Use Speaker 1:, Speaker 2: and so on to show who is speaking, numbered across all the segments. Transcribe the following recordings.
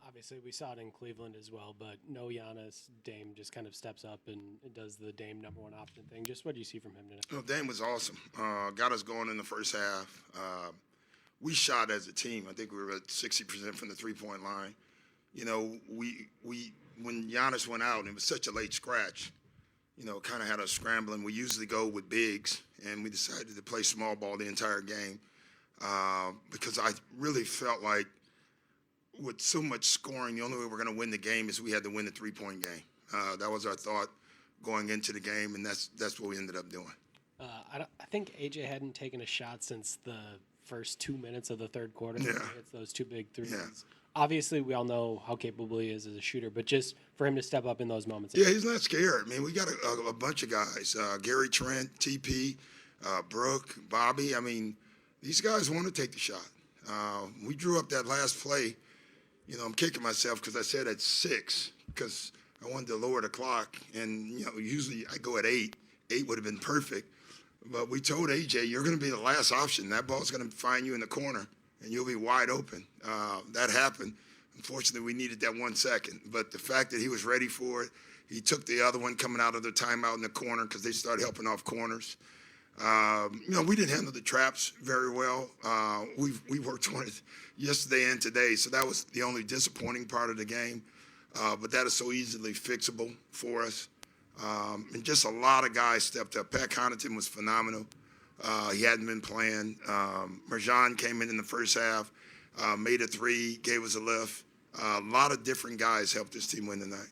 Speaker 1: Obviously, we saw it in Cleveland as well, but no Giannis. Dame just kind of steps up and does the Dame number one option thing. Just what do you see from him today?
Speaker 2: Well, Dame was awesome. Got us going in the first half. We shot as a team. I think we were at 60% from the 3-point line. You know, we when Giannis went out and it was such a late scratch, kind of had us scrambling. We usually go with bigs, and we decided to play small ball the entire game because I really felt like with so much scoring, the only way we're going to win the game is we had to win the 3-point game. That was our thought going into the game, and that's what we ended up doing.
Speaker 1: I think AJ hadn't taken a shot since the first 2 minutes of the third quarter.
Speaker 2: Yeah.
Speaker 1: It's those two big threes.
Speaker 2: Yeah.
Speaker 1: Obviously, we all know how capable he is as a shooter, but just for him to step up in those moments.
Speaker 2: Yeah, he's not scared. I mean, we got a bunch of guys. Gary Trent, TP, Brooke, Bobby. I mean, these guys want to take the shot. We drew up that last play. I'm kicking myself because I said at 6 because I wanted to lower the clock. And, usually I go at 8. 8 would have been perfect. But we told AJ, you're going to be the last option. That ball's going to find you in the corner, and you'll be wide open. That happened. Unfortunately, we needed that 1 second. But the fact that he was ready for it, he took the other one coming out of the timeout in the corner because they started helping off corners. We didn't handle the traps very well. We worked on it yesterday and today, so that was the only disappointing part of the game. But that is so easily fixable for us. And just a lot of guys stepped up. Pat Connaughton was phenomenal. He hadn't been playing. Marjan came in the first half, made a 3, gave us a lift. A lot of different guys helped this team win tonight.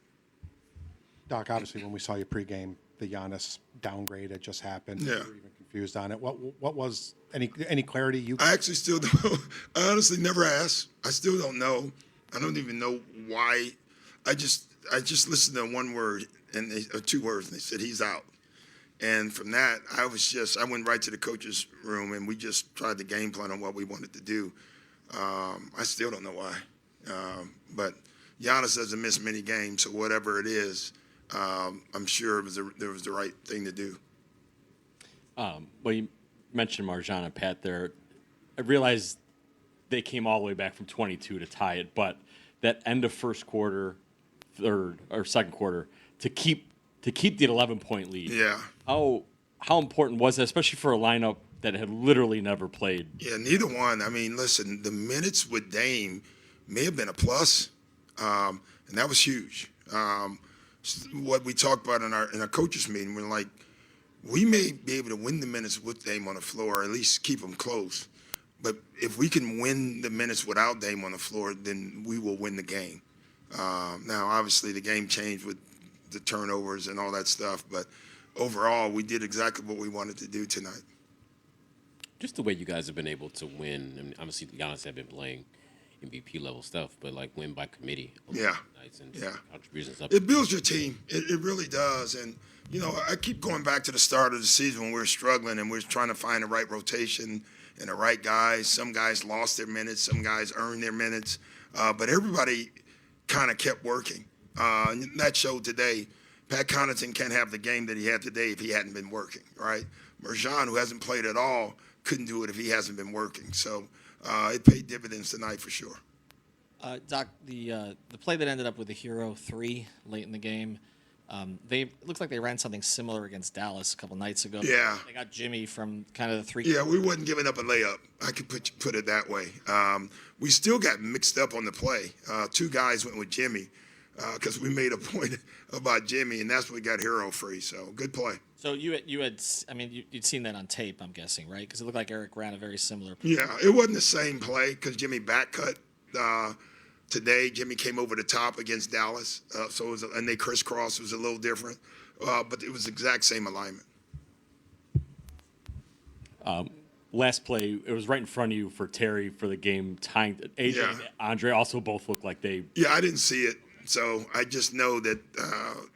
Speaker 3: Doc, obviously, when we saw you pregame, the Giannis downgrade had just happened.
Speaker 2: Yeah.
Speaker 3: We were even confused on it. What was any clarity you?
Speaker 2: I actually still don't. I honestly never asked. I still don't know. I don't even know why. I just listened to one word or 2 words, and they said he's out. And from that, I went right to the coach's room, and we just tried the game plan on what we wanted to do. I still don't know why. But Giannis doesn't miss many games, so whatever it is, I'm sure it was the right thing to do.
Speaker 4: Well, you mentioned Marjan and Pat there. I realized they came all the way back from 22 to tie it, but that end of first quarter, third or second quarter, to keep the 11-point lead.
Speaker 2: Yeah.
Speaker 4: How important was that, especially for a lineup that had literally never played?
Speaker 2: Yeah, neither one. I mean, listen, the minutes with Dame may have been a plus, and that was huge. What we talked about in our coaches meeting, we're like, we may be able to win the minutes with Dame on the floor, or at least keep them close. But if we can win the minutes without Dame on the floor, then we will win the game. Now, obviously, the game changed with the turnovers and all that stuff, but overall, we did exactly what we wanted to do tonight.
Speaker 5: Just the way you guys have been able to win. I mean, obviously, Giannis have been playing MVP level stuff, but like win by committee.
Speaker 2: Yeah.
Speaker 5: Nights and
Speaker 2: Yeah.
Speaker 5: contributions up.
Speaker 2: It builds your team. It really does. And, I keep going back to the start of the season when we were struggling and we were trying to find the right rotation and the right guys. Some guys lost their minutes. Some guys earned their minutes. But everybody kind of kept working. And that showed today. Pat Connaughton can't have the game that he had today if he hadn't been working, right? Marjan, who hasn't played at all, couldn't do it if he hasn't been working. So it paid dividends tonight for sure.
Speaker 6: Doc, the play that ended up with the Hero 3 late in the game, it looks like they ran something similar against Dallas a couple nights ago.
Speaker 2: Yeah.
Speaker 6: They got Jimmy from kind of the 3.
Speaker 2: Yeah, we wasn't giving up a layup. I could put it that way. We still got mixed up on the play. 2 guys went with Jimmy because we made a point about Jimmy, and that's what we got Hero free. So good play.
Speaker 6: So you'd seen that on tape, I'm guessing, right? Because it looked like Eric ran a very similar play.
Speaker 2: Yeah, it wasn't the same play because Jimmy back cut today. Jimmy came over the top against Dallas, and they crisscrossed. It was a little different, but it was the exact same alignment.
Speaker 4: Last play, it was right in front of you for Terry for the game tying. AJ
Speaker 2: Yeah.
Speaker 4: and Andre also both looked like they.
Speaker 2: Yeah, I didn't see it. So I just know that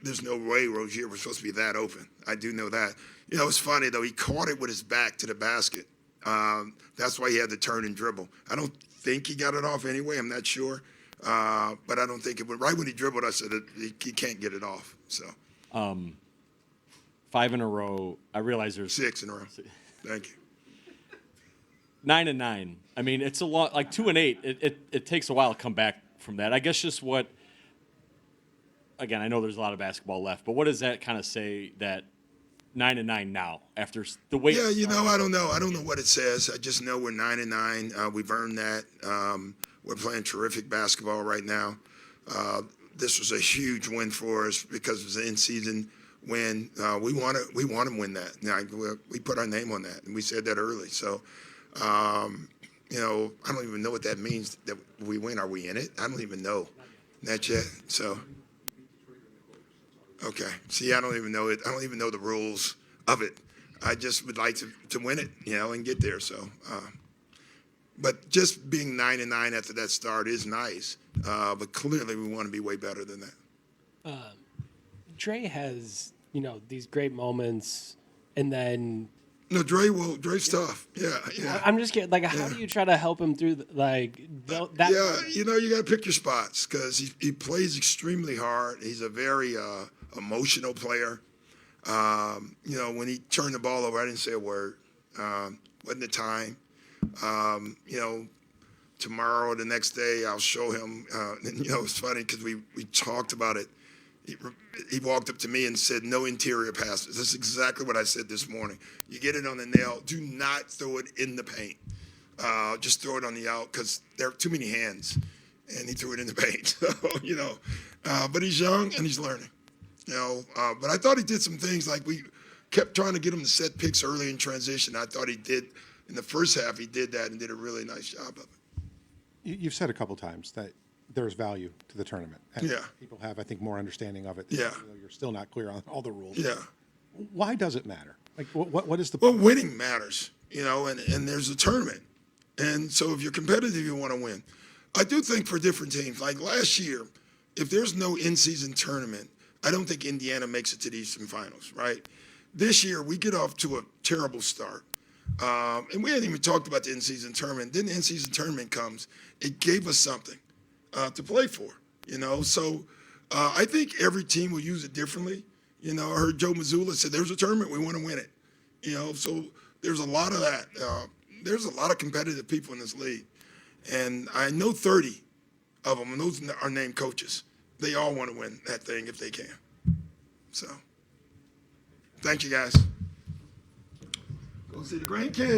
Speaker 2: there's no way Rozier was supposed to be that open. I do know that. It's funny, though. He caught it with his back to the basket. That's why he had to turn and dribble. I don't think he got it off anyway. I'm not sure. But I don't think it went. Right when he dribbled, I said he can't get it off. So
Speaker 4: 5 in a row. I realize there's
Speaker 2: 6 in a row. Thank you.
Speaker 4: 9-9. I mean, it's a lot. Like 2-8. It takes a while to come back from that. I guess just what. Again, I know there's a lot of basketball left, but what does that kind of say that 9-9 now after the wait?
Speaker 2: Yeah, I don't know. I don't know what it says. I just know we're 9-9. We've earned that. We're playing terrific basketball right now. This was a huge win for us because it was an in-season win. We want to win that. We put our name on that, and we said that early. So, I don't even know what that means that we win. Are we in it? I don't even know. Not yet. So. Okay. See, I don't even know it. I don't even know the rules of it. I just would like to win it, and get there. So, but just being 9-9 after that start is nice. But clearly, we want to be way better than that.
Speaker 1: Dre has, these great moments, and then
Speaker 2: No, Dre's tough. Yeah.
Speaker 1: I'm just kidding. Like, how do you try to help him through that?
Speaker 2: Yeah, you got to pick your spots because he plays extremely hard. He's a very emotional player. When he turned the ball over, I didn't say a word. Wasn't the time. Tomorrow or the next day, I'll show him. It's funny because we talked about it. He walked up to me and said, "No interior passes." That's exactly what I said this morning. You get it on the nail. Do not throw it in the paint. Just throw it on the out because there are too many hands, and he threw it in the paint. So, but he's young and he's learning. But I thought he did some things like we kept trying to get him to set picks early in transition. I thought he did in the first half. He did that and did a really nice job of it.
Speaker 3: You've said a couple times that there's value to the tournament. And
Speaker 2: Yeah.
Speaker 3: people have, I think, more understanding of it.
Speaker 2: Yeah.
Speaker 3: Even though you're still not clear on all the rules.
Speaker 2: Yeah.
Speaker 3: Why does it matter? Like, what is the
Speaker 2: Well, winning matters, and there's a tournament. And so if you're competitive, you want to win. I do think for different teams, like last year, if there's no in-season tournament, I don't think Indiana makes it to the Eastern Finals, right? This year, we get off to a terrible start. And we hadn't even talked about the in-season tournament. Then the in-season tournament comes. It gave us something to play for, So I think every team will use it differently. I heard Joe Mazzulla said, there's a tournament, we want to win it. So there's a lot of that. There's a lot of competitive people in this league. And I know 30 of them, and those are named coaches. They all want to win that thing if they can. So, thank you, guys. Go see the grandkids.